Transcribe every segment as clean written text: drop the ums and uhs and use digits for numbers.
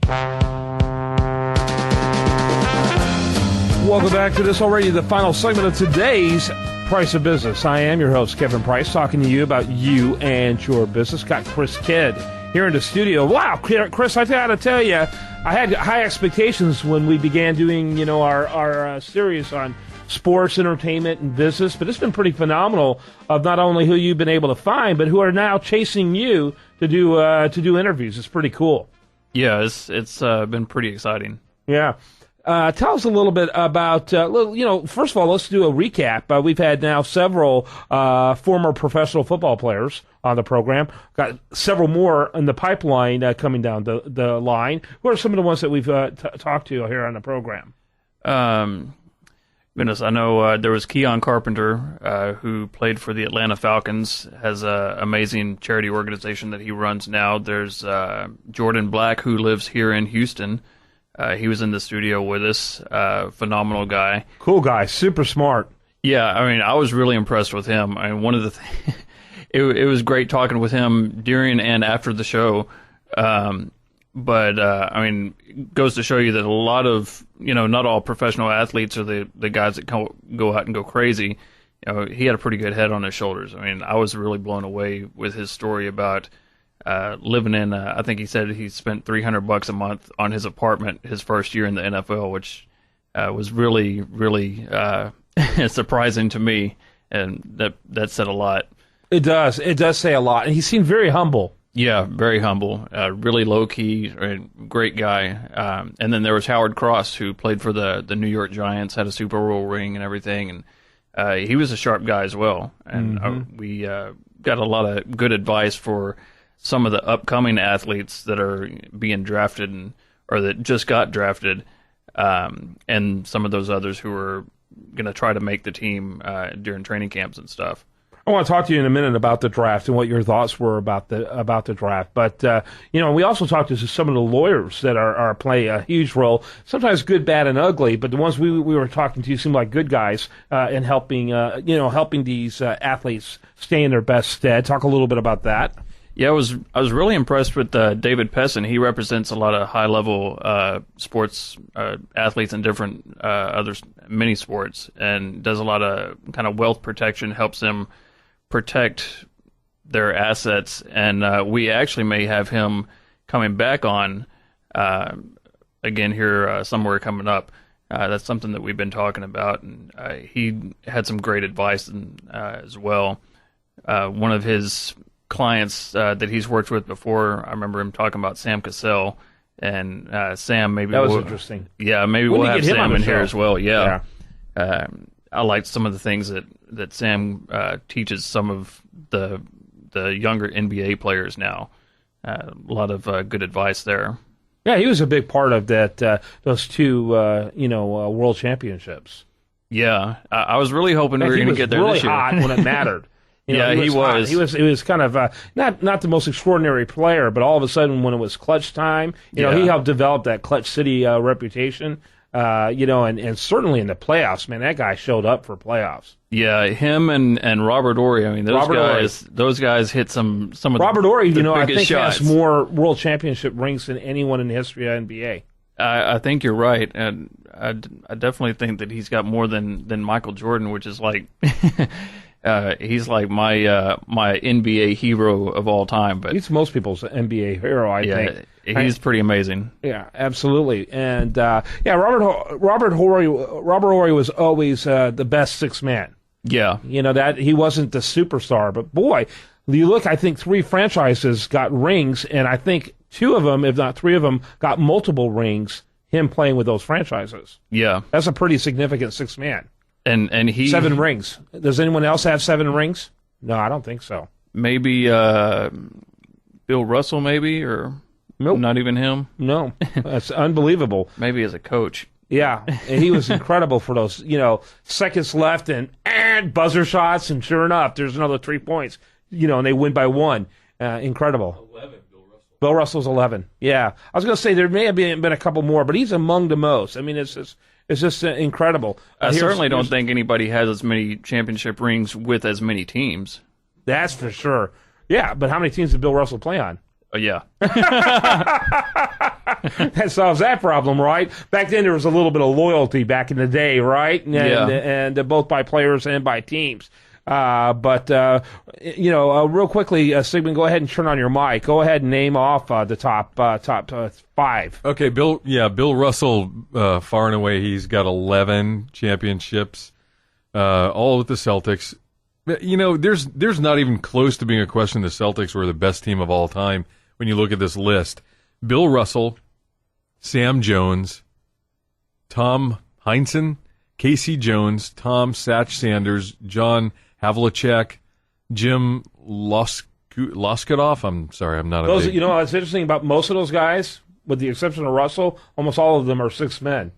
Welcome back to this already the final segment of today's Price of Business. I am your host, Kevin Price, talking to you about you and your business. Got Chris Kidd here in the studio. Wow, Chris, I got to tell you, I had high expectations when we began doing, our series on sports, entertainment, and business, but it's been pretty phenomenal of not only who you've been able to find, but who are now chasing you to do interviews. It's pretty cool. Yeah, it's been pretty exciting. Yeah. Tell us a little bit about, first of all, let's do a recap. We've had now several former professional football players on the program. Got several more in the pipeline coming down the line. Who are some of the ones that we've talked to here on the program? Goodness, I know there was Keon Carpenter, who played for the Atlanta Falcons, has an amazing charity organization that he runs now. There's Jordan Black, who lives here in Houston. He was in the studio with us. Phenomenal guy. Cool guy. Super smart. Yeah, I mean, I was really impressed with him. I mean, one of the it was great talking with him during and after the show. But I mean, it goes to show you that a lot of, not all professional athletes are the guys that go out and go crazy. He had a pretty good head on his shoulders. I mean, I was really blown away with his story about living in, I think he said he spent $300 a month on his apartment his first year in the NFL, which was really, really surprising to me, and that said a lot. It does. It does say a lot, and he seemed very humble. Yeah, very humble, really low key, great guy. And then there was Howard Cross, who played for the New York Giants, had a Super Bowl ring and everything, and he was a sharp guy as well. And we got a lot of good advice for some of the upcoming athletes that are being drafted or that just got drafted, and some of those others who are going to try to make the team during training camps and stuff. I want to talk to you in a minute about the draft and what your thoughts were about the draft. But, we also talked to some of the lawyers that are play a huge role, sometimes good, bad, and ugly. But the ones we were talking to seem like good guys in helping these athletes stay in their best stead. Talk a little bit about that. Yeah, I was really impressed with David Pessin. He represents a lot of high-level sports athletes in different many sports, and does a lot of kind of wealth protection, helps them protect their assets. And we actually may have him coming back on again here somewhere coming up. That's something that we've been talking about, and he had some great advice as well. One of his clients that he's worked with before, I remember him talking about Sam Cassell, and Sam, maybe that was interesting. Yeah, maybe we'll have Sam in here as well. Yeah. I liked some of the things that Sam teaches some of the younger NBA players now. A lot of good advice there. Yeah, he was a big part of that those two world championships. Yeah, I was really hoping we were going to get there really this year. Hot when it mattered. He was. He was kind of not the most extraordinary player, but all of a sudden when it was clutch time, he helped develop that clutch city reputation. And certainly in the playoffs, man, that guy showed up for playoffs. Yeah, him and Robert Horry. I mean, those guys hit some of Robert Horry. I think shots. Has more world championship rings than anyone in the history of NBA. I think you're right, and I definitely think that he's got more than Michael Jordan, which is like. He's like my NBA hero of all time, but he's most people's NBA hero. I think he's pretty amazing. Yeah, absolutely. And Robert Horry was always the best sixth man. Yeah, that he wasn't the superstar, but boy, you look. I think 3 franchises got rings, and I think 2 of them, if not 3 of them, got multiple rings. Him playing with those franchises. Yeah, that's a pretty significant sixth man. And he 7 rings. Does anyone else have 7 rings? No, I don't think so. Maybe Bill Russell, maybe, or nope. Not even him. No, that's unbelievable. Maybe as a coach. Yeah, and he was incredible for those, seconds left and buzzer shots, and sure enough, there's another 3 points. And they win by 1. Incredible. 11. Bill Russell. Bill Russell's 11. Yeah, I was going to say there may have been a couple more, but he's among the most. I mean, it's just incredible. I certainly don't think anybody has as many championship rings with as many teams. That's for sure. Yeah, but how many teams did Bill Russell play on? Yeah. That solves that problem, right? Back then, there was a little bit of loyalty back in the day, right? And both by players and by teams. But real quickly, Sigmund, go ahead and turn on your mic. Go ahead and name off the top five. Okay, Bill Russell, far and away, he's got 11 championships, all with the Celtics. There's not even close to being a question the Celtics were the best team of all time when you look at this list. Bill Russell, Sam Jones, Tom Heinsohn, Casey Jones, Tom Satch Sanders, John Havlicek, Jim Loskadov. I'm sorry, I'm not a big... What's interesting about most of those guys, with the exception of Russell, almost all of them are 6 men.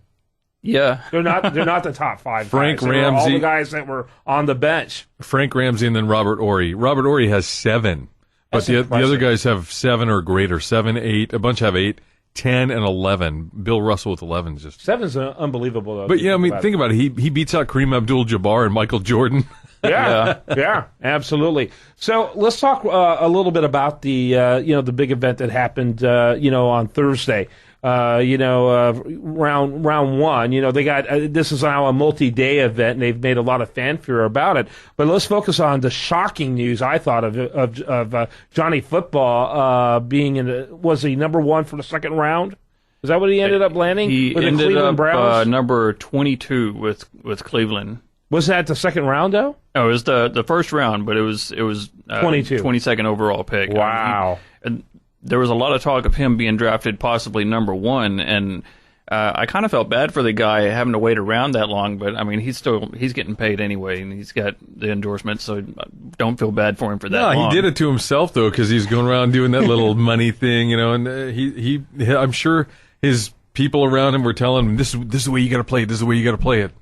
Yeah. They're not the top 5 Frank guys. Ramsey. All the guys that were on the bench. Frank Ramsey and then Robert Horry. Robert Horry has 7, but the other guys have 7 or greater. 7, 8, a bunch have 8, 10, and 11. Bill Russell with 11 is just... 7's unbelievable, though. But, think about it. He beats out Kareem Abdul-Jabbar and Michael Jordan. Yeah, absolutely. So let's talk a little bit about the big event that happened on Thursday. Round one. They got this is now a multi-day event, and they've made a lot of fanfare about it. But let's focus on the shocking news. I thought of Johnny Football being was he number 1 for the second round? Is that what he ended up landing? He with ended the Cleveland up Browns? number 22 with Cleveland. Was that the second round though? No, it was the first round, but it was 22, 22nd overall pick. Wow. And there was a lot of talk of him being drafted possibly number 1, and I kind of felt bad for the guy having to wait around that long. But I mean, he's getting paid anyway, and he's got the endorsement, so don't feel bad for him for that. No, he did it to himself though, because he's going around doing that little money thing, and he I'm sure his people around him were telling him this is the way you got to play it. This is the way you got to play it.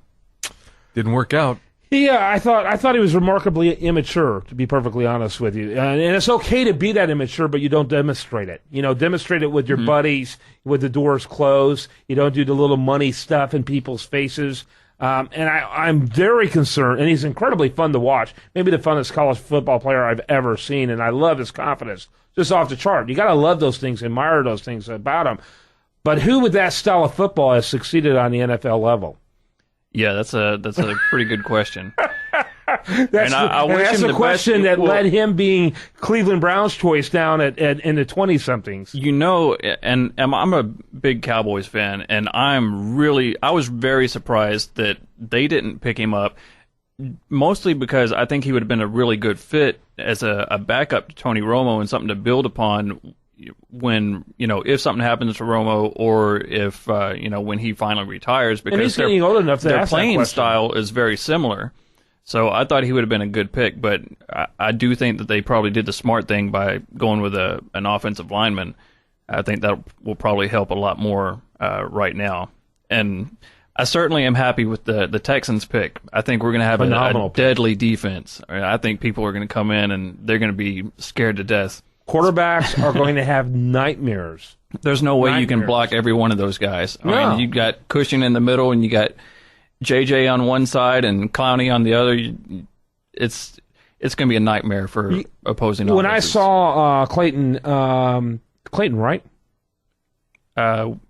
Didn't work out. Yeah, I thought he was remarkably immature, to be perfectly honest with you. And it's okay to be that immature, but you don't demonstrate it. Demonstrate it with your buddies, with the doors closed. You don't do the little money stuff in people's faces. And I'm very concerned, and he's incredibly fun to watch. Maybe the funnest college football player I've ever seen, and I love his confidence. Just off the chart. You got to love those things, admire those things about him. But who with that style of football has succeeded on the NFL level? Yeah, that's a pretty good question. That's the question that led him being Cleveland Browns choice down in the 20-somethings. And I'm a big Cowboys fan, and I was very surprised that they didn't pick him up, mostly because I think he would have been a really good fit as a backup to Tony Romo and something to build upon when, if something happens to Romo, or if, when he finally retires, because and he's getting old enough to their ask that playing question. style is very similar. So I thought he would have been a good pick, but I do think that they probably did the smart thing by going with an offensive lineman. I think that will probably help a lot more right now. And I certainly am happy with the Texans pick. I think we're going to have a deadly defense. I think people are going to come in and they're going to be scared to death. Quarterbacks are going to have nightmares. There's no way you can block every one of those guys. I mean, you got Cushing in the middle, and you got JJ on one side and Clowney on the other. It's going to be a nightmare for opposing offenses. When I saw Clayton, right?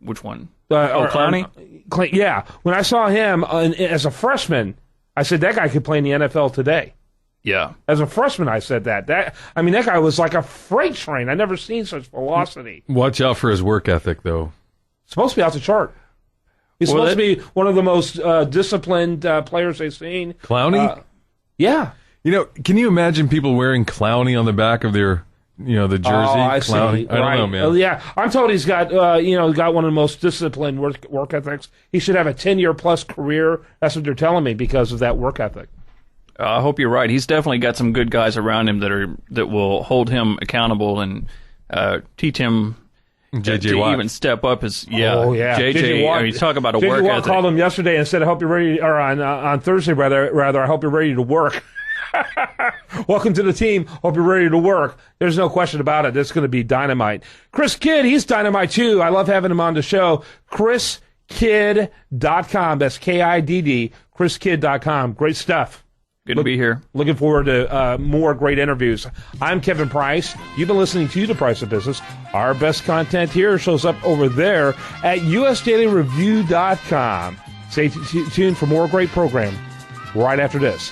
Which one? Clowney? Clayton, yeah. When I saw him as a freshman, I said, that guy could play in the NFL today. Yeah. As a freshman, I said that. That guy was like a freight train. I've never seen such velocity. Watch out for his work ethic, though. Supposed to be off the chart. He's supposed to be one of the most disciplined players they've seen. Clowney? Yeah. Can you imagine people wearing Clowney on the back of their, the jersey? Oh, I see. Clowney? I don't know, man. Yeah. I'm told he's got, got one of the most disciplined work ethics. He should have a 10-year-plus career. That's what they're telling me because of that work ethic. I hope you're right. He's definitely got some good guys around him that will hold him accountable and teach him J.J. Watt. Even step up his J.J. Watt. You talk about a J.J. work Watt ethic. called him yesterday and said, "I hope you're ready," or on Thursday rather. I hope you're ready to work. Welcome to the team. Hope you're ready to work. There's no question about it. It's going to be dynamite. Chris Kidd, he's dynamite too. I love having him on the show. ChrisKidd.com. That's KIDD. ChrisKidd.com. Great stuff. Good to be here. Looking forward to more great interviews. I'm Kevin Price. You've been listening to The Price of Business. Our best content here shows up over there at usdailyreview.com. Stay tuned for more great program right after this.